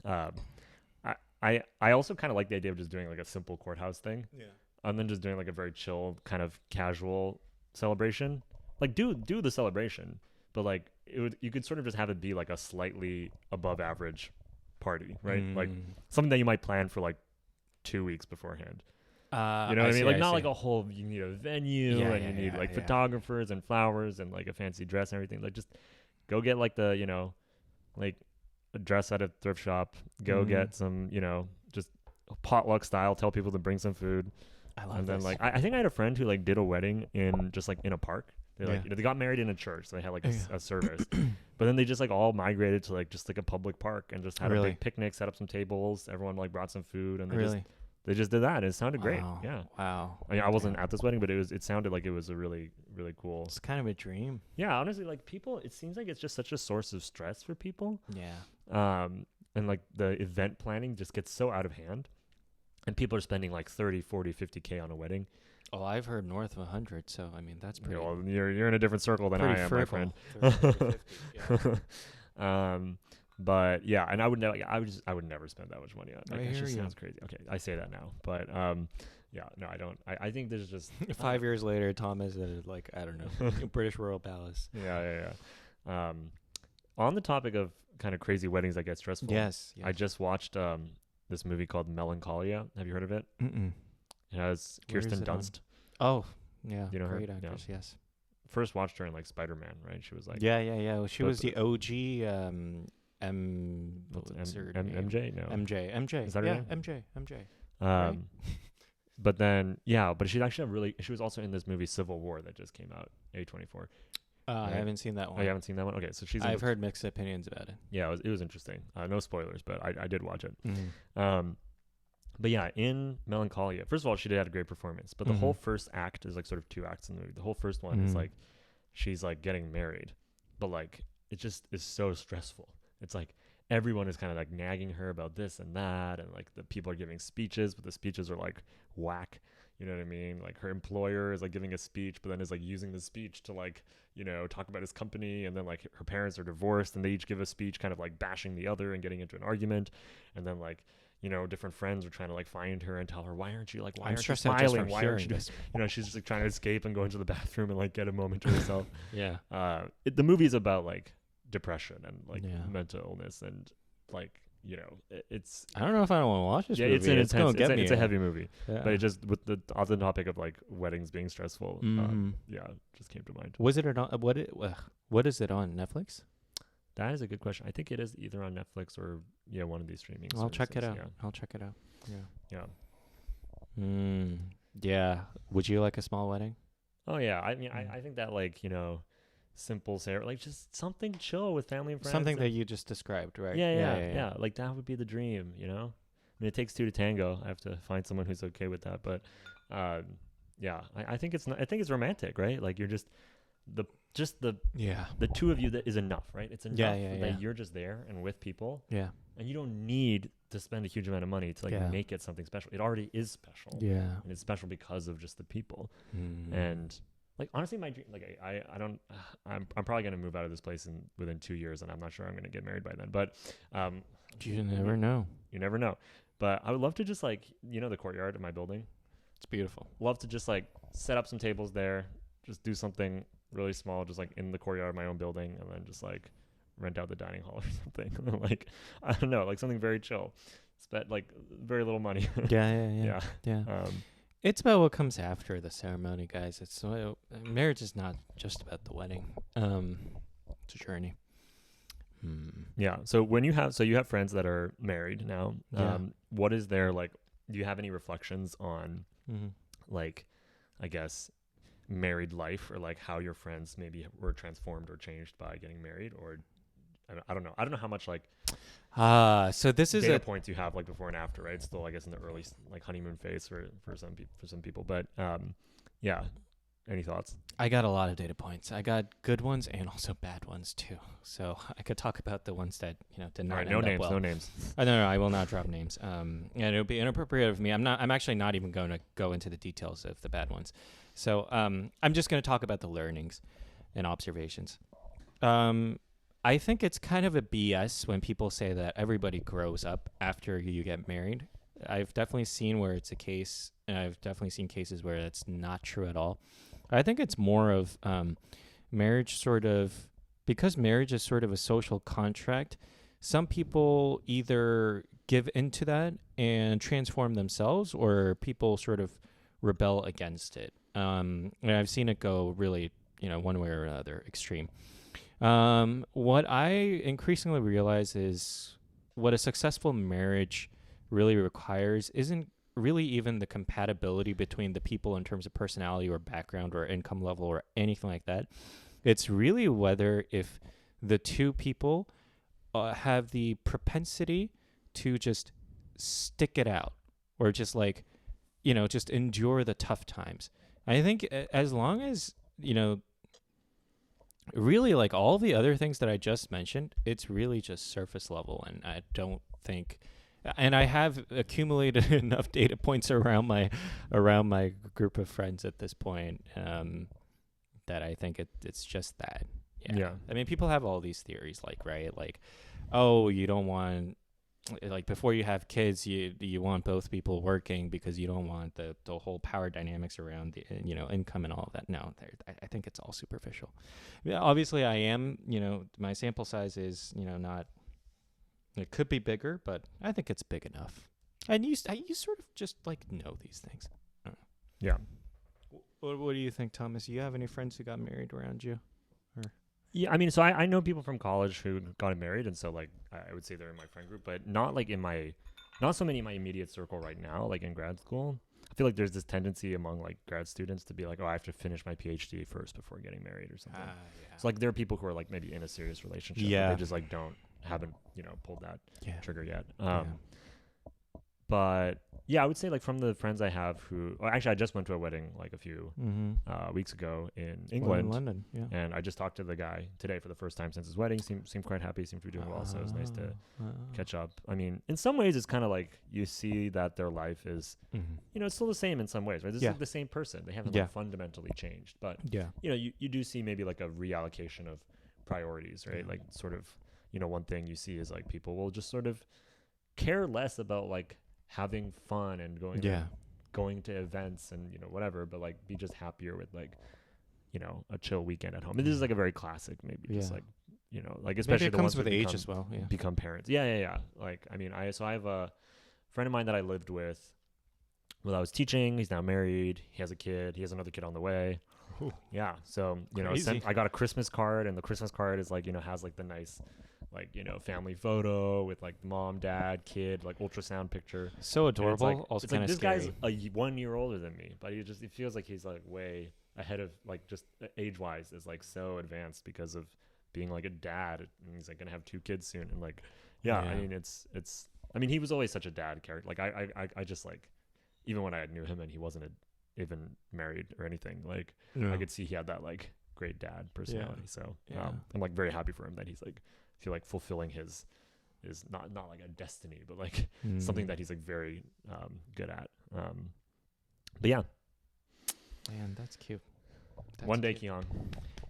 Speaker 1: I also kind of like the idea of just doing like a simple courthouse thing,
Speaker 2: Yeah.
Speaker 1: and then just doing like a very chill kind of casual celebration. Like do the celebration, but like you could sort of just have it be like a slightly above average party, right? Like something that you might plan for like 2 weeks beforehand. You know what I mean? Like not like a whole, you need a venue
Speaker 2: Yeah,
Speaker 1: and
Speaker 2: yeah,
Speaker 1: you need
Speaker 2: yeah,
Speaker 1: like
Speaker 2: yeah.
Speaker 1: photographers and flowers and like a fancy dress and everything. Like just go get like the, like a dress at a thrift shop, go get some, just potluck style, tell people to bring some food.
Speaker 2: I love
Speaker 1: And then
Speaker 2: this.
Speaker 1: like I think I had a friend who like did a wedding in just like in a park. They like
Speaker 2: Yeah.
Speaker 1: they got married in a church, so they had like
Speaker 2: Yeah.
Speaker 1: a service. But then they just like all migrated to like just like a public park and just had a
Speaker 2: Really?
Speaker 1: big picnic, set up some tables, everyone like brought some food and
Speaker 2: Really?
Speaker 1: they just did that and it sounded great.
Speaker 2: Wow.
Speaker 1: Yeah.
Speaker 2: Wow.
Speaker 1: I mean, I wasn't
Speaker 2: Damn.
Speaker 1: at this wedding, but it sounded like it was a really, really cool.
Speaker 2: It's kind of a dream.
Speaker 1: Yeah, honestly, like people, it seems like it's just such a source of stress for people.
Speaker 2: Yeah.
Speaker 1: And like the event planning just gets so out of hand. And people are spending like 30, 40, 50K on a wedding.
Speaker 2: Oh, I've heard north of 100, so I mean that's pretty.
Speaker 1: Well, you're in a different circle than I
Speaker 2: pretty
Speaker 1: am, my
Speaker 2: frugal.
Speaker 1: friend.
Speaker 2: 30 to 50, yeah.
Speaker 1: But yeah, and I would never, I would never spend that much money on. Like,
Speaker 2: I
Speaker 1: that
Speaker 2: hear
Speaker 1: just
Speaker 2: you.
Speaker 1: sounds crazy. Okay, I say that now, but yeah, no, I don't. I think there's just
Speaker 2: 5 years later, Tom is at like I don't know, British Royal Palace.
Speaker 1: yeah. On the topic of kind of crazy weddings that get stressful,
Speaker 2: Yes.
Speaker 1: I just watched this movie called Melancholia. Have you heard of it?
Speaker 2: Mm-mm.
Speaker 1: It has
Speaker 2: Where is
Speaker 1: Kirsten
Speaker 2: it on?
Speaker 1: Dunst.
Speaker 2: Oh, yeah.
Speaker 1: You know her?
Speaker 2: Great
Speaker 1: Yeah.
Speaker 2: actress. Yes.
Speaker 1: First watched her in like Spider-Man, right? She was like
Speaker 2: Yeah. Well, she
Speaker 1: but
Speaker 2: was the OG.
Speaker 1: what's
Speaker 2: her name?
Speaker 1: MJ? No.
Speaker 2: MJ.
Speaker 1: Is that her
Speaker 2: yeah,
Speaker 1: name?
Speaker 2: MJ.
Speaker 1: Right? But then but she was also in this movie Civil War that just came out, A24.
Speaker 2: I
Speaker 1: Right.
Speaker 2: haven't seen that
Speaker 1: Oh,
Speaker 2: one.
Speaker 1: you haven't seen that one? Okay, so she's.
Speaker 2: I've heard mixed opinions about it.
Speaker 1: Yeah, it was interesting. No spoilers, but I did watch it.
Speaker 2: Mm-hmm.
Speaker 1: But yeah, in Melancholia, first of all, she did have a great performance. But the whole first act is like sort of 2 acts in the movie. The whole first one is like she's like getting married, but like it just is so stressful. It's like everyone is kind of like nagging her about this and that, and like the people are giving speeches, but the speeches are like whack. You know what I mean? Like her employer is like giving a speech, but then is like using the speech to like, talk about his company. And then like her parents are divorced and they each give a speech kind of like bashing the other and getting into an argument. And then like, different friends are trying to like find her and tell her, why aren't you like, why
Speaker 2: I'm
Speaker 1: aren't you
Speaker 2: stressed out just
Speaker 1: smiling?
Speaker 2: from
Speaker 1: Why aren't
Speaker 2: hearing
Speaker 1: you,
Speaker 2: this.
Speaker 1: she's just like trying to escape and go into the bathroom and like get a moment to herself.
Speaker 2: Yeah.
Speaker 1: The movie's about like depression and like
Speaker 2: Yeah.
Speaker 1: mental illness and like, it's,
Speaker 2: I don't know if I don't want to watch this movie.
Speaker 1: it's an
Speaker 2: It's gonna
Speaker 1: intense,
Speaker 2: get me.
Speaker 1: it's a heavy movie.
Speaker 2: Yeah.
Speaker 1: But it just with the other topic of like weddings being stressful, just came to mind.
Speaker 2: Was it on? What is it on Netflix?
Speaker 1: That is a good question. I think it is either on Netflix or one of these streaming.
Speaker 2: I'll check it out.
Speaker 1: services,
Speaker 2: I'll check it out.
Speaker 1: Yeah.
Speaker 2: Yeah. Would you like a small wedding?
Speaker 1: Oh yeah. I mean, I think that like simple like just something chill with family and friends.
Speaker 2: Something that you just described, right?
Speaker 1: Yeah. Like that would be the dream. I mean, it takes 2 to tango. I have to find someone who's okay with that. But yeah, I think it's I think it's romantic, right? Like you're just the 2 of you that is enough, right? It's enough that you're just there and with people.
Speaker 2: Yeah.
Speaker 1: And you don't need to spend a huge amount of money to like make it something special. It already is special.
Speaker 2: Yeah.
Speaker 1: And it's special because of just the people. And like honestly, my dream, like I'm probably gonna move out of this place within 2 years, and I'm not sure I'm gonna get married by then. But
Speaker 2: you never know.
Speaker 1: You never know. But I would love to just like the courtyard of my building.
Speaker 2: It's beautiful.
Speaker 1: Love to just like set up some tables there, just do something really small, just like in the courtyard of my own building, and then just like rent out the dining hall or something. Like I don't know, like something very chill. Spend like very little money.
Speaker 2: Yeah. It's about what comes after the ceremony, guys. It's marriage is not just about the wedding. It's a journey.
Speaker 1: Yeah. So when you have friends that are married now, what is their like? Do you have any reflections on like, I guess, married life, or like how your friends maybe were transformed or changed by getting married, or I don't know. I don't know how much like
Speaker 2: so this is
Speaker 1: data points you have like before and after, right? Still, I guess in the early like honeymoon phase for some people, but yeah. Any thoughts?
Speaker 2: I got a lot of data points. I got good ones and also bad ones too. So I could talk about the ones that did not.
Speaker 1: All right,
Speaker 2: end up well.
Speaker 1: No names.
Speaker 2: No, I will not drop names. And it would be inappropriate of me. I'm actually not even going to go into the details of the bad ones. So I'm just going to talk about the learnings and observations. I think it's kind of a BS when people say that everybody grows up after you get married. I've definitely seen where it's a case, and I've definitely seen cases where it's not true at all. I think it's more of marriage sort of, because marriage is sort of a social contract, some people either give into that and transform themselves, or people sort of rebel against it. And I've seen it go really, one way or another extreme. What I increasingly realize is what a successful marriage really requires isn't really even the compatibility between the people in terms of personality or background or income level or anything like that. It's really whether if the two people have the propensity to just stick it out, or just like, just endure the tough times. I think as long as, really, like all the other things that I just mentioned, it's really just surface level. And I don't think, and I have accumulated enough data points around my group of friends at this point, that I think it's just that.
Speaker 1: Yeah.
Speaker 2: I mean, people have all these theories, like, right, like, oh, you don't want, like, before you have kids, you want both people working because you don't want the whole power dynamics around the income and all of that. No, I think it's all superficial. Yeah, obviously I am, my sample size is, not, it could be bigger, but I think it's big enough. And you sort of just like know these things.
Speaker 1: Yeah.
Speaker 2: What do you think, Thomas? Do you have any friends who got married around you?
Speaker 1: Yeah, I mean, so I know people from college who got married, and so like I would say they're in my friend group, but not like not so many in my immediate circle right now, like in grad school. I feel like there's this tendency among like grad students to be like, oh, I have to finish my PhD first before getting married or something.
Speaker 2: Yeah.
Speaker 1: So like there are people who are like maybe in a serious relationship,
Speaker 2: Yeah.
Speaker 1: but they just like haven't pulled that trigger yet.
Speaker 2: Yeah.
Speaker 1: But yeah, I would say like from the friends I have who, actually I just went to a wedding like a few weeks ago in England,
Speaker 2: in London, yeah.
Speaker 1: and I just talked to the guy today for the first time since his wedding. Seemed quite happy, seemed to be doing well, so it was nice to catch up. I mean, in some ways it's kind of like you see that their life is, it's still the same in some ways, right? This is like the same person. They haven't like fundamentally changed, but you do see maybe like a reallocation of priorities, right? Like sort of, one thing you see is like people will just sort of care less about like having fun and going to events and whatever, but like be just happier with like a chill weekend at home. And this is like a very classic, maybe just like like especially
Speaker 2: maybe it comes with age as well. Yeah,
Speaker 1: become parents. Yeah. Like I mean, I have a friend of mine that I lived with while I was teaching. He's now married. He has a kid. He has another kid on the way.
Speaker 2: Ooh.
Speaker 1: Yeah. So I got a Christmas card, and the Christmas card is like has like the nice like family photo with like mom, dad, kid, like ultrasound picture.
Speaker 2: So adorable.
Speaker 1: Like,
Speaker 2: also
Speaker 1: it's
Speaker 2: kind
Speaker 1: like
Speaker 2: of
Speaker 1: this
Speaker 2: scary.
Speaker 1: guy's 1 year older than me, but it feels like he's like way ahead of like just age wise is like so advanced because of being like a dad, and he's like gonna have 2 kids soon, and like I mean it's I mean he was always such a dad character. Like I just like even when I knew him and he wasn't even married or anything, like I could see he had that like great dad personality. So I'm like very happy for him that he's like feel like fulfilling his is not like a destiny, but like something that he's like very good at. But yeah,
Speaker 2: man, that's cute.
Speaker 1: One day, Keon.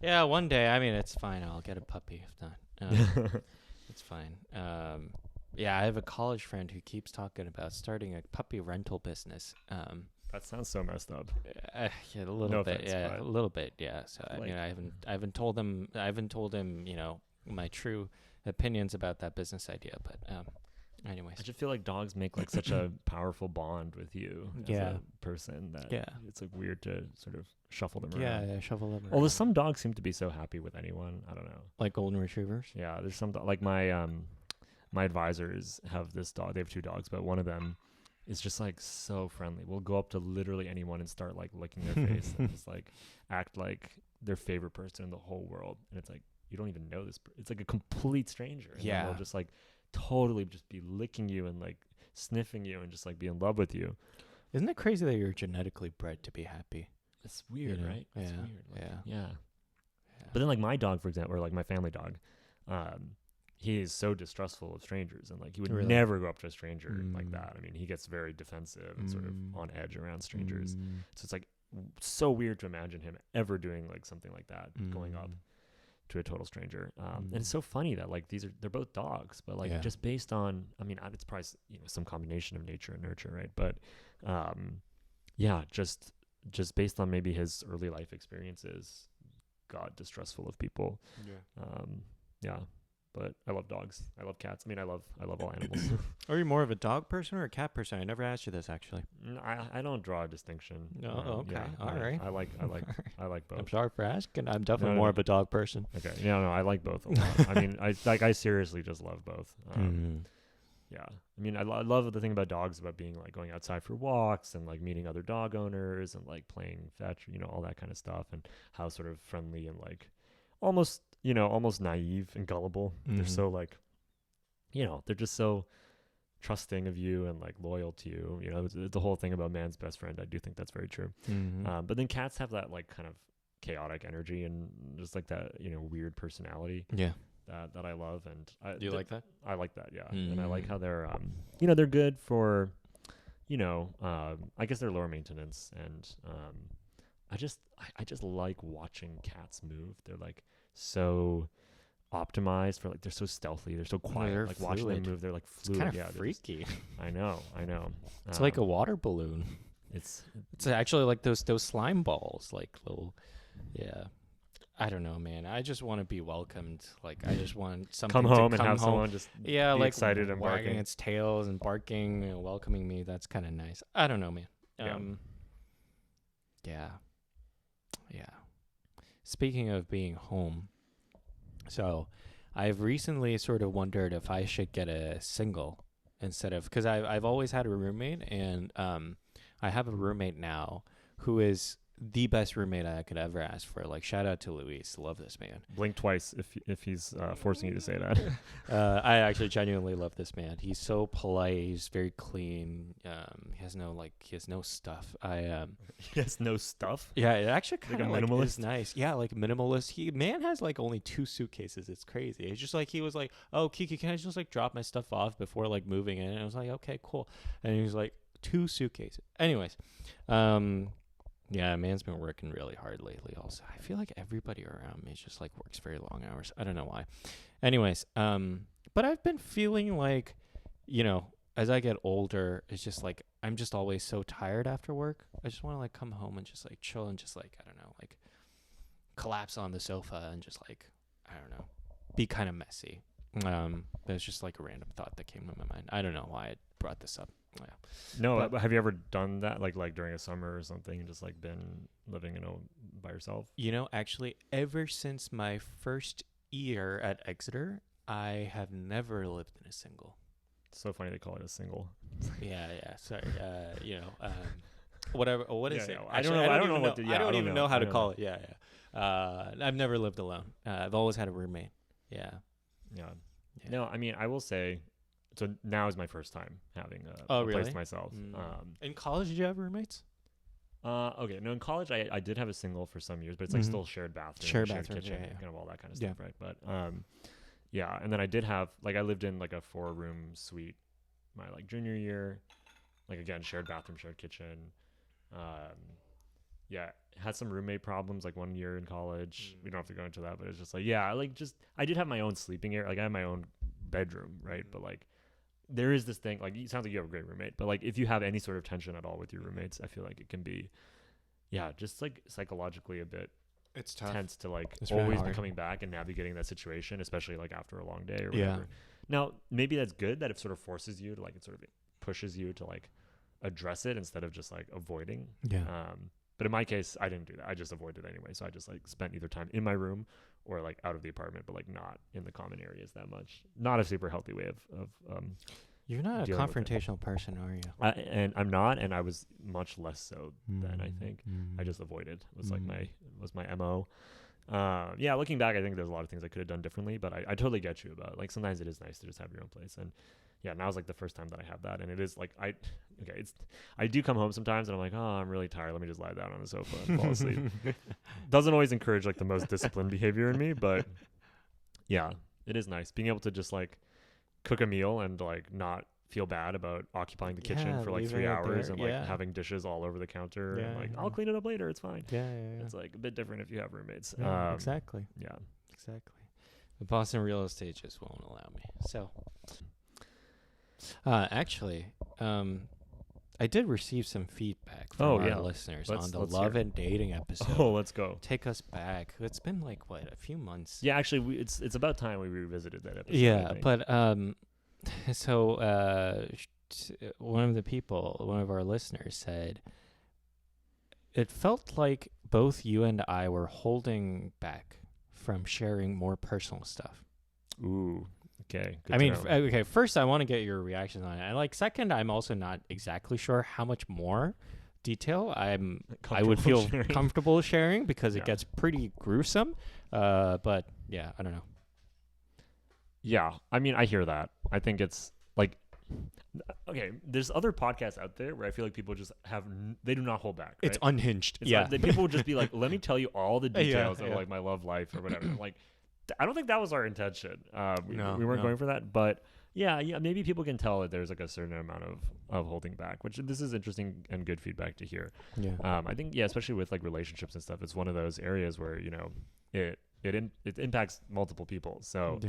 Speaker 2: Yeah, one day. I mean, it's fine. I'll get a puppy if not. It's fine. Yeah, I have a college friend who keeps talking about starting a puppy rental business.
Speaker 1: That sounds so messed up.
Speaker 2: Yeah, a little bit.
Speaker 1: Offense,
Speaker 2: Yeah, a little bit. Yeah. So I mean, I haven't told him. My true opinions about that business idea. But anyways,
Speaker 1: I just feel like dogs make like such a powerful bond with you as a person that it's like weird to sort of shuffle them around.
Speaker 2: Yeah, shuffle them around.
Speaker 1: Although some dogs seem to be so happy with anyone. I don't know.
Speaker 2: Like golden retrievers?
Speaker 1: Yeah, there's some like my advisors have this dog. They have 2 dogs, but one of them is just like so friendly. We'll go up to literally anyone and start like licking their face and just like act like their favorite person in the whole world. And it's like, you don't even know this. It's like a complete stranger. And then they'll just like totally just be licking you and like sniffing you and just like be in love with you.
Speaker 2: Isn't it crazy that you're genetically bred to be happy?
Speaker 1: It's weird, right?
Speaker 2: Yeah.
Speaker 1: It's weird. Like, yeah. But then like my dog, for example, or like my family dog, he is so distrustful of strangers, and like he would never go up to a stranger like that. I mean, he gets very defensive and sort of on edge around strangers. So it's like so weird to imagine him ever doing like something like that, going up to a total stranger. And it's so funny that like they're both dogs, but like just based on, I mean, it's probably some combination of nature and nurture, right? But just based on maybe his early life experiences, got distrustful of people. Yeah. But I love dogs. I love cats. I mean, I love all animals.
Speaker 2: Are you more of a dog person or a cat person? I never asked you this actually.
Speaker 1: I don't draw a distinction.
Speaker 2: No, okay, all right.
Speaker 1: I like both.
Speaker 2: I'm sorry for asking. I'm definitely more of a dog person.
Speaker 1: Okay, no, I like both a lot. I mean, I seriously just love both. Yeah, I mean, I love the thing about dogs about being like going outside for walks and like meeting other dog owners and like playing fetch, all that kind of stuff, and how sort of friendly and like almost naive and gullible. They're so like, they're just so trusting of you and like loyal to you. It's the whole thing about man's best friend. I do think that's very true. But then cats have that like kind of chaotic energy and just like that, weird personality. Yeah. That I love. And
Speaker 2: do you like that?
Speaker 1: I like that. Yeah. And I like how they're, they're good for, I guess they're lower maintenance. And I just like watching cats move. They're like so optimized for like, they're so stealthy, they're so quiet.
Speaker 2: They're
Speaker 1: like
Speaker 2: fluid.
Speaker 1: Watching them move, they're like fluid.
Speaker 2: It's kind of freaky.
Speaker 1: I know.
Speaker 2: It's like a water balloon. It's actually like those slime balls, like little. Yeah, I don't know, man. I just want to be welcomed. Like I just want something
Speaker 1: come home
Speaker 2: to
Speaker 1: and have
Speaker 2: home.
Speaker 1: someone just be
Speaker 2: like
Speaker 1: excited and
Speaker 2: wagging
Speaker 1: barking
Speaker 2: its tails and barking, welcoming me. That's kind of nice. I don't know, man. Yeah. Speaking of being home, so I've recently sort of wondered if I should get a single instead of, because I've always had a roommate, and I have a roommate now who is the best roommate I could ever ask for. Like, shout out to Luis. Love this man.
Speaker 1: Blink twice if he's forcing you to say that.
Speaker 2: I actually genuinely love this man. He's so polite. He's very clean. He has no stuff.
Speaker 1: He has no stuff?
Speaker 2: Yeah, it actually kind of
Speaker 1: like a minimalist?
Speaker 2: is nice. Yeah, like minimalist. Man has like only 2 suitcases. It's crazy. It's just like he was like, oh, Kiki, can I just like drop my stuff off before like moving in? And I was like, okay, cool. And he was like, 2 suitcases. Anyways, yeah, man's been working really hard lately also. I feel like everybody around me just like works very long hours. I don't know why. Anyways, but I've been feeling like, as I get older, it's just like I'm just always so tired after work. I just want to like come home and just like chill and just like, I don't know, like collapse on the sofa and just like, I don't know, be kind of messy. It's just like a random thought that came to my mind. I don't know why I brought this up. Yeah.
Speaker 1: No, but have you ever done that like during a summer or something and just like been living by yourself?
Speaker 2: Actually, ever since my first year at Exeter, I have never lived in a single.
Speaker 1: It's so funny they call it a single.
Speaker 2: Yeah. Sorry. Whatever. What is it?
Speaker 1: I don't
Speaker 2: even know how to call it. Yeah. I've never lived alone. I've always had a roommate. Yeah.
Speaker 1: No, I mean, I will say, so now is my first time having a place to myself.
Speaker 2: In college, did you have roommates?
Speaker 1: Okay. No, in college, I did have a single for some years, but it's like still shared bathroom, shared kitchen, kind of all that kind of stuff, right? But yeah, and then I did have I lived in like a 4-room suite my like junior year, like again shared bathroom, shared kitchen. Had some roommate problems like one year in college. We don't have to go into that, but it's just like I did have my own sleeping area, like I had my own bedroom, right? But like there is this thing, like it sounds like you have a great roommate, but like if you have any sort of tension at all with your roommates, I feel like it can be just like psychologically a bit
Speaker 2: it's tough.
Speaker 1: Tense to like
Speaker 2: it's
Speaker 1: always
Speaker 2: really
Speaker 1: be coming back and navigating that situation, especially like after a long day or whatever. Now maybe that's good that it sort of forces you to like, it sort of pushes you to like address it instead of just like avoiding. But in my case, I didn't do that. I just avoided anyway. So I just like spent either time in my room or like out of the apartment, but like not in the common areas that much. Not a super healthy way of
Speaker 2: You're not a confrontational person, are you?
Speaker 1: And I'm not, and I was much less so then, I think. I just avoided. Was like my MO. Looking back, I think there's a lot of things I could have done differently, but I totally get you about like sometimes it is nice to just have your own place. And now is like the first time that I have that, and it is like I do come home sometimes and I'm like, oh, I'm really tired, let me just lie down on the sofa and fall asleep. Doesn't always encourage like the most disciplined behavior in me, but yeah, it is nice being able to just like cook a meal and like not feel bad about occupying the kitchen for like 3 hours and like having dishes all over the counter and like I'll clean it up later, it's fine. It's like a bit different if you have roommates.
Speaker 2: Exactly. exactly. The Boston real estate just won't allow me. So, actually, I did receive some feedback from our listeners on the love and dating episode.
Speaker 1: Oh, let's go.
Speaker 2: Take us back. It's been like a few months.
Speaker 1: Yeah, actually, it's about time we revisited that episode.
Speaker 2: Yeah, but so one of our listeners said it felt like both you and I were holding back from sharing more personal stuff.
Speaker 1: Ooh. Okay.
Speaker 2: I mean, okay. First, I want to get your reaction on it. And second, I'm also not exactly sure how much more detail I would feel comfortable sharing because it gets pretty gruesome. But yeah, I don't know.
Speaker 1: Yeah, I mean, I hear that. I think it's like, okay, there's other podcasts out there where I feel like people just they do not hold back. Right?
Speaker 2: It's unhinged.
Speaker 1: It's people would just be like, let me tell you all the details of like my love life or whatever. Like, I don't think that was our intention. We weren't going for that, but yeah, maybe people can tell that there's like a certain amount of holding back, which this is interesting and good feedback to hear.
Speaker 2: Yeah.
Speaker 1: I think especially with like relationships and stuff, it's one of those areas where it impacts multiple people. So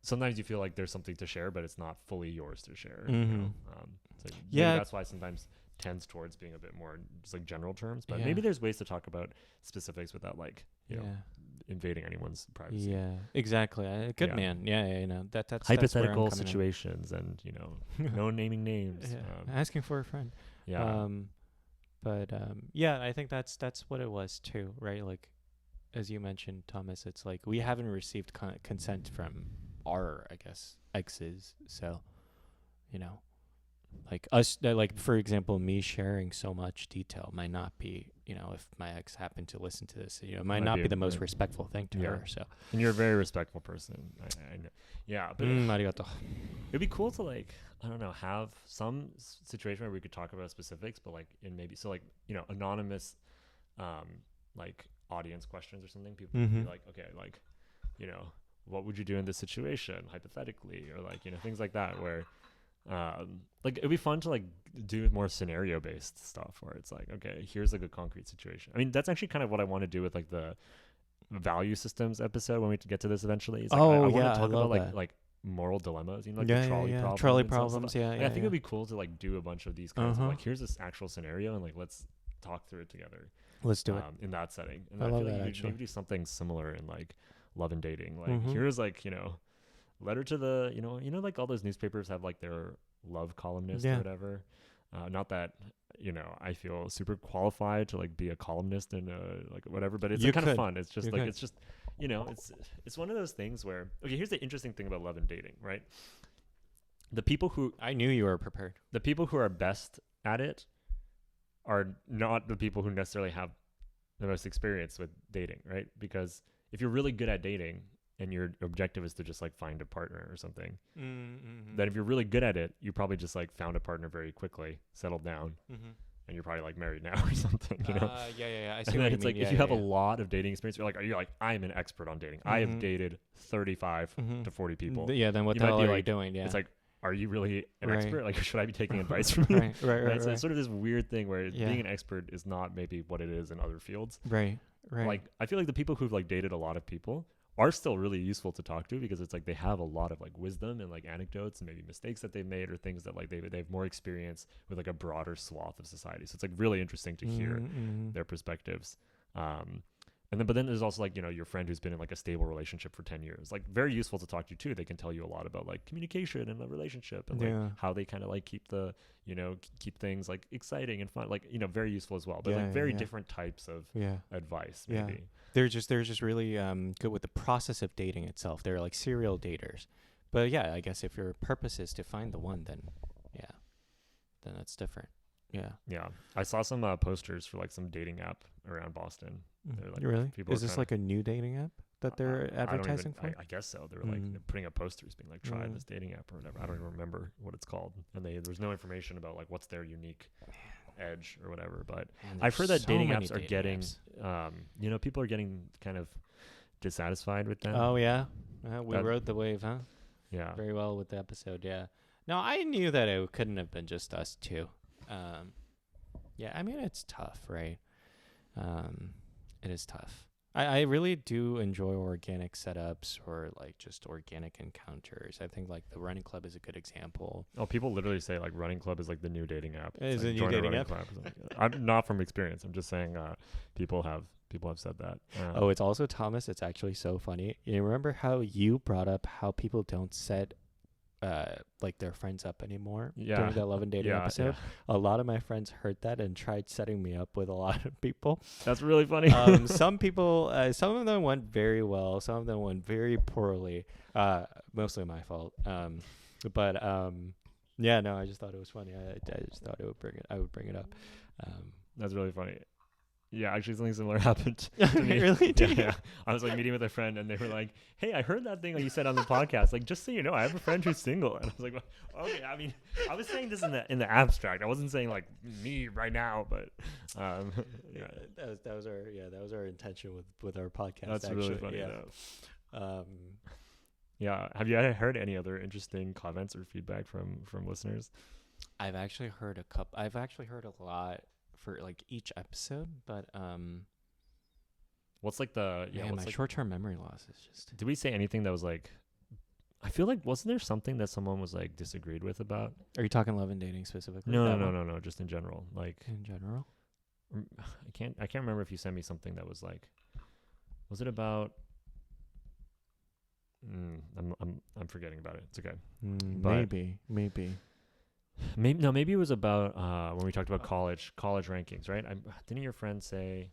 Speaker 1: sometimes you feel like there's something to share, but it's not fully yours to share. So that's why sometimes tends towards being a bit more just like general terms, but maybe there's ways to talk about specifics without like invading anyone's privacy.
Speaker 2: Yeah, exactly. Good man. Yeah, that's
Speaker 1: hypothetical situations and no naming names.
Speaker 2: Asking for a friend.
Speaker 1: Yeah.
Speaker 2: I think that's what it was too, right? Like, as you mentioned, Thomas, it's like we haven't received consent from our, I guess, exes, so like us, like for example, me sharing so much detail might not be, if my ex happened to listen to this, it might not be the most respectful thing to her. So,
Speaker 1: and you're a very respectful person. I know. Yeah, but
Speaker 2: arigato.
Speaker 1: It'd be cool to like, I don't know, have some situation where we could talk about specifics, but like in maybe anonymous, like audience questions or something. People would be like, okay, like, what would you do in this situation hypothetically, or like things like that where. Like it'd be fun to like do more scenario based stuff where it's like, okay, here's like a concrete situation. I mean, that's actually kind of what I want to do with like the value systems episode when we get to this eventually. It's like, I want to talk about like moral dilemmas, like the trolley problems.
Speaker 2: Yeah,
Speaker 1: I think it'd be cool to like do a bunch of these kinds of like, here's this actual scenario and like let's talk through it together.
Speaker 2: Let's do it
Speaker 1: in that setting. And
Speaker 2: I
Speaker 1: feel
Speaker 2: love
Speaker 1: like
Speaker 2: that,
Speaker 1: you could maybe do something similar in like love and dating. Like here's like letter to the like all those newspapers have like their love columnist or whatever. Not that I feel super qualified to like be a columnist and like whatever, but it's like, kind of fun. It's just it's just it's one of those things where, okay, here's the interesting thing about love and dating, right? The people who
Speaker 2: I knew you were prepared.
Speaker 1: The people who are best at it are not the people who necessarily have the most experience with dating, right? Because if you're really good at dating and your objective is to just like find a partner or something, then if you're really good at it, you probably just like found a partner very quickly, settled down, and you're probably like married now or something,
Speaker 2: I see
Speaker 1: and
Speaker 2: what you
Speaker 1: it's
Speaker 2: mean.
Speaker 1: like if you have a lot of dating experience, you're like I'm an expert on dating. I have dated 35 to 40 people.
Speaker 2: Then what the hell are you doing? Yeah,
Speaker 1: it's like, are you really an expert? Like, should I be taking advice from you?
Speaker 2: Right.
Speaker 1: So it's sort of this weird thing where being an expert is not maybe what it is in other fields.
Speaker 2: Right.
Speaker 1: Like, I feel like the people who've like dated a lot of people are still really useful to talk to, because it's like they have a lot of like wisdom and like anecdotes and maybe mistakes that they've made or things that like they have more experience with like a broader swath of society. So it's like really interesting to hear their perspectives. But then there's also like, your friend who's been in like a stable relationship for 10 years, like very useful to talk to too. They can tell you a lot about like communication and the relationship and like how they kind of like keep the, keep things like exciting and fun, like, very useful as well, but like very different types of advice maybe.
Speaker 2: Yeah. They're just really good with the process of dating itself. They're like serial daters. But yeah, I guess if your purpose is to find the one, then that's different. Yeah.
Speaker 1: I saw some posters for like some dating app around Boston. They're like,
Speaker 2: really? Is this like a new dating app that they're advertising for?
Speaker 1: I guess so. They were like putting up posters being like, try this dating app or whatever. I don't even remember what it's called. And there's no information about like what's their unique edge or whatever. But I've heard that so dating apps are getting, people are getting kind of dissatisfied with them.
Speaker 2: Oh, yeah. We rode the wave, huh?
Speaker 1: Yeah.
Speaker 2: Very well with the episode, yeah. No, I knew that it couldn't have been just us two. I mean, it's tough, right? It is tough. I really do enjoy organic setups or like just organic encounters. I think like the running club is a good example.
Speaker 1: Oh, people literally say like running club is like the new dating app.
Speaker 2: Is
Speaker 1: like
Speaker 2: a new
Speaker 1: join a
Speaker 2: dating
Speaker 1: running
Speaker 2: app?
Speaker 1: club. I'm not from experience. I'm just saying people have said that.
Speaker 2: Oh, it's also Thomas. It's actually so funny. You remember how you brought up how people don't set like their friends up anymore during the 11 dating episode? A lot of my friends heard that and tried setting me up with a lot of people.
Speaker 1: That's really funny.
Speaker 2: Some people, some of them went very well. Some of them went very poorly. Mostly my fault. But yeah, no, I just thought it was funny. I just thought I would bring it up.
Speaker 1: That's really funny. Yeah, actually something similar happened to me.
Speaker 2: Really?
Speaker 1: Yeah. I was like meeting with a friend and they were like, "Hey, I heard that thing that you said on the podcast. Like, just so you know, I have a friend who's single." And I was like, well, "Okay, I mean, I was saying this in the abstract. I wasn't saying like me right now, but yeah.
Speaker 2: That was our intention with our podcast.
Speaker 1: That's
Speaker 2: actually.
Speaker 1: really funny.
Speaker 2: Yeah.
Speaker 1: Yeah. Have you heard any other interesting comments or feedback from listeners?
Speaker 2: I've actually heard a lot for like each episode, but
Speaker 1: what's like the
Speaker 2: my short-term memory loss is just.
Speaker 1: Did we say anything that was like? I feel like wasn't there something that someone was like disagreed with about?
Speaker 2: Are you talking love and dating specifically?
Speaker 1: No. Just in general, like
Speaker 2: in general.
Speaker 1: I can't remember if you sent me something that was like. Was it about? I'm forgetting about it. It's okay.
Speaker 2: Maybe.
Speaker 1: Maybe it was about when we talked about college rankings, right? Didn't your friend say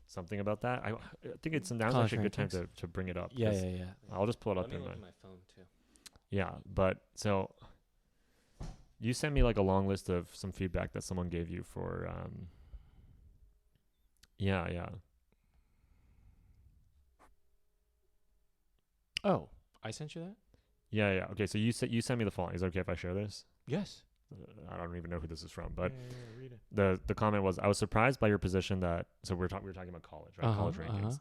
Speaker 1: something about that? I think it's now's actually a good time to bring it up.
Speaker 2: Yeah.
Speaker 1: I'll just pull it up
Speaker 2: in
Speaker 1: in
Speaker 2: my phone too.
Speaker 1: Yeah, but so you sent me like a long list of some feedback that someone gave you for yeah.
Speaker 2: Oh, I sent you that?
Speaker 1: Yeah. Okay, so you sent me the following. Is it okay if I share this?
Speaker 2: Yes.
Speaker 1: I don't even know who this is from, but
Speaker 2: read it.
Speaker 1: the comment was, I was surprised by your position that, so we were talking about college, right? College rankings.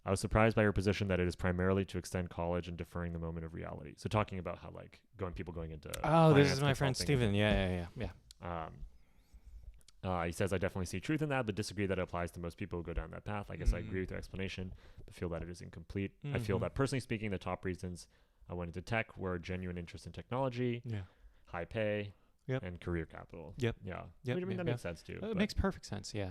Speaker 1: I was surprised by your position that it is primarily to extend college and deferring the moment of reality. So talking about how like people going into
Speaker 2: this is my friend Steven. Yeah.
Speaker 1: He says, I definitely see truth in that, but disagree that it applies to most people who go down that path. I guess I agree with your explanation, but feel that it is incomplete. I feel that personally speaking, the top reasons I went into tech were genuine interest in technology, high pay, and career capital.
Speaker 2: Yeah.
Speaker 1: I mean, that makes sense too.
Speaker 2: It makes perfect sense. Yeah.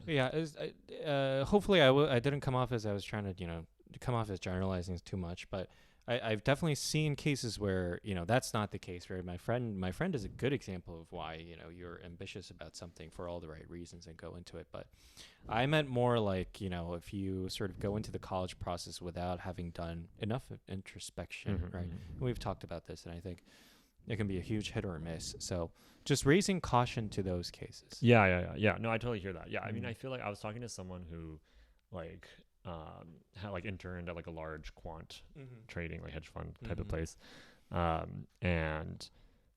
Speaker 1: Yeah.
Speaker 2: Hopefully, I didn't come off as I was trying to come off as generalizing too much, but I've definitely seen cases where that's not the case. Right, my friend is a good example of why you're ambitious about something for all the right reasons and go into it. But I meant more like if you sort of go into the college process without having done enough introspection, right? And we've talked about this, and I think it can be a huge hit or a miss. So just raising caution to those cases.
Speaker 1: Yeah. No, I totally hear that. Yeah, I mean, I feel like I was talking to someone who like had like interned at like a large quant trading like hedge fund type of place, and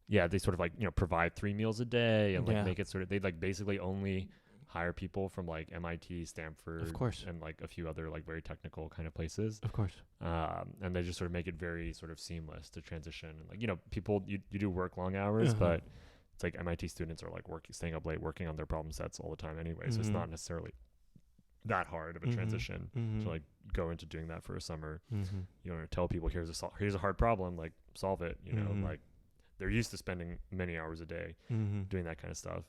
Speaker 1: they sort of like provide 3 meals a day and like make it sort of, they like basically only hire people from like MIT, Stanford,
Speaker 2: of course,
Speaker 1: and like a few other like very technical kind of places,
Speaker 2: of course,
Speaker 1: and they just sort of make it very sort of seamless to transition. And like people you do work long hours, but it's like MIT students are like staying up late working on their problem sets all the time anyway, so it's not necessarily that hard of a transition to like go into doing that for a summer. You know, tell people here's a hard problem, like solve it. Like they're used to spending many hours a day doing that kind of stuff,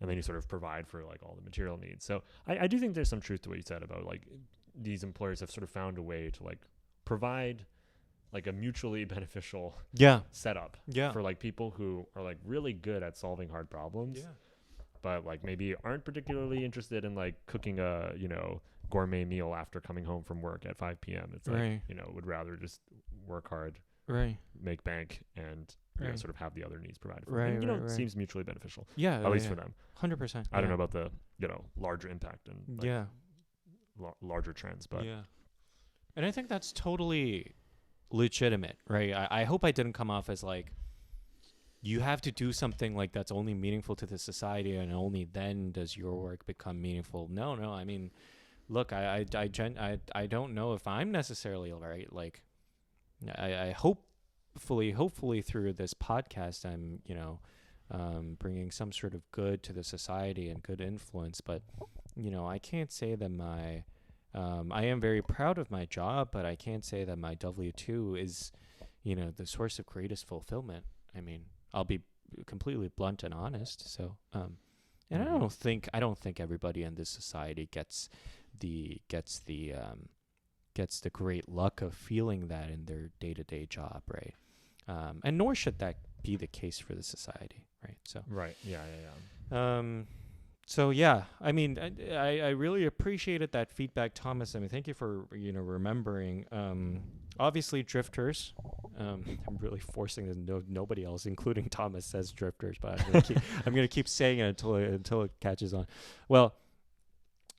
Speaker 1: and then you sort of provide for like all the material needs. So I do think there's some truth to what you said about like these employers have sort of found a way to like provide like a mutually beneficial setup for like people who are like really good at solving hard problems. But like maybe aren't particularly interested in like cooking a gourmet meal after coming home from work at 5 p.m. It's like would rather just work hard, make bank, and sort of have the other needs provided for them. And, it seems mutually beneficial. At least for them.
Speaker 2: 100%.
Speaker 1: I don't know about the larger impact and like, larger trends, but
Speaker 2: and I think that's totally legitimate, right? I hope I didn't come off as like, you have to do something like that's only meaningful to the society, and only then does your work become meaningful. No. I mean, look, I don't know if I'm necessarily right. Like, I hopefully through this podcast, I'm bringing some sort of good to the society and good influence. But I can't say that I am very proud of my job, but I can't say that my W-2 is, the source of greatest fulfillment. I mean, I'll be completely blunt and honest. So, and I don't think everybody in this society gets the great luck of feeling that in their day-to-day job, right? And nor should that be the case for the society, right? So
Speaker 1: Right. Yeah.
Speaker 2: So yeah, I mean, I really appreciated that feedback, Thomas. I mean, thank you for remembering. Obviously, drifters. I'm really forcing this. Nobody else, including Thomas, says drifters, but I'm gonna keep saying it until it catches on. Well,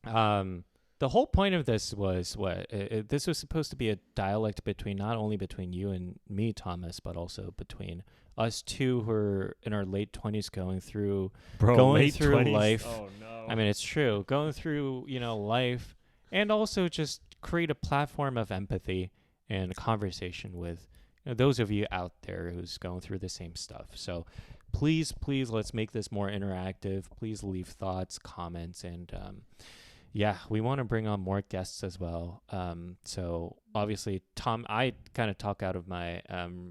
Speaker 2: the whole point of this was this was supposed to be a dialect not only between you and me, Thomas, but also between us two who are in our late 20s going through
Speaker 1: late
Speaker 2: through
Speaker 1: 20s?
Speaker 2: life.
Speaker 1: Oh no.
Speaker 2: I mean, it's true. Going through, life, and also just create a platform of empathy and conversation with those of you out there who's going through the same stuff. So please, let's make this more interactive. Please leave thoughts, comments, and yeah, we want to bring on more guests as well. So obviously, I kind of talk out of my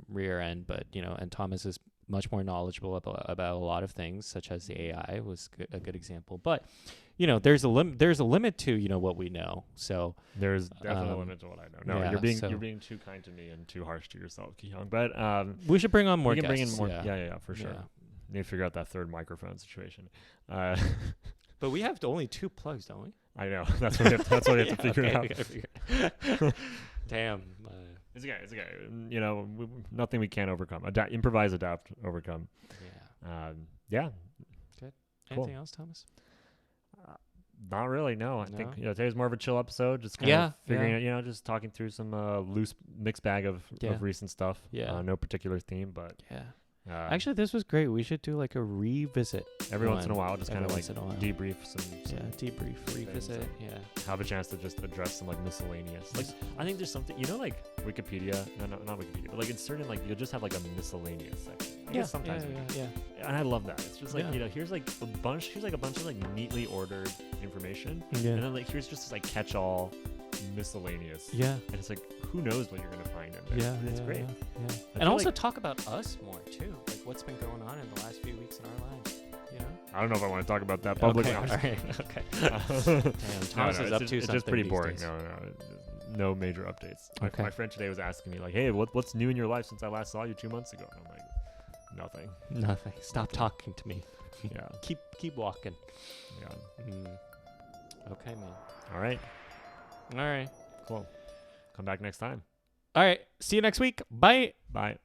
Speaker 2: rear end, but and Thomas is much more knowledgeable about a lot of things, such as the AI was a good example. But there's a limit to what we know. So
Speaker 1: there's definitely a limit to what I know. No,
Speaker 2: yeah,
Speaker 1: you're being too kind to me and too harsh to yourself, Ki-Hong. But
Speaker 2: we should bring on more.
Speaker 1: We can
Speaker 2: guests.
Speaker 1: bring in more. Yeah, for sure.
Speaker 2: Yeah.
Speaker 1: Need to figure out that third microphone situation.
Speaker 2: But we have only 2 plugs, don't we?
Speaker 1: I know. That's what we have to figure out.
Speaker 2: Damn.
Speaker 1: It's okay. Nothing we can't overcome. Improvise, adapt, overcome.
Speaker 2: Yeah.
Speaker 1: Yeah.
Speaker 2: Good.
Speaker 1: Cool.
Speaker 2: Anything else, Thomas?
Speaker 1: Not really. No. I think today's more of a chill episode. Just kind of figuring out. Just talking through some loose mixed bag of recent stuff.
Speaker 2: Yeah.
Speaker 1: No particular theme, but
Speaker 2: yeah. Actually, this was great. We should do like a revisit
Speaker 1: every once in a while, just kind of like
Speaker 2: debrief
Speaker 1: some
Speaker 2: debrief, revisit. Yeah,
Speaker 1: have a chance to just address some like miscellaneous. Like I think there's something like Wikipedia, not Wikipedia, but like in certain you'll just have like a miscellaneous section. I guess sometimes
Speaker 2: yeah.
Speaker 1: And I love that. It's just like here's like a bunch of like neatly ordered information, and then like here's just this like catch-all miscellaneous.
Speaker 2: Yeah,
Speaker 1: and it's like who knows what you're gonna find in there.
Speaker 2: Yeah,
Speaker 1: it's great.
Speaker 2: Yeah. And also talk about us more too, like what's been going on in the last few weeks in our lives.
Speaker 1: I don't know if I want to talk about that publicly.
Speaker 2: Okay. Damn, Thomas is up to something.
Speaker 1: It's just pretty boring.
Speaker 2: Days.
Speaker 1: No major updates. My friend today was asking me like, "Hey, what's new in your life since I last saw you 2 months ago?" And I'm like,
Speaker 2: Nothing. Stop talking to me.
Speaker 1: Yeah.
Speaker 2: Keep walking.
Speaker 1: Yeah.
Speaker 2: Okay, man.
Speaker 1: All right.
Speaker 2: Cool.
Speaker 1: Come back next time.
Speaker 2: All right. See you next week. Bye.
Speaker 1: Bye.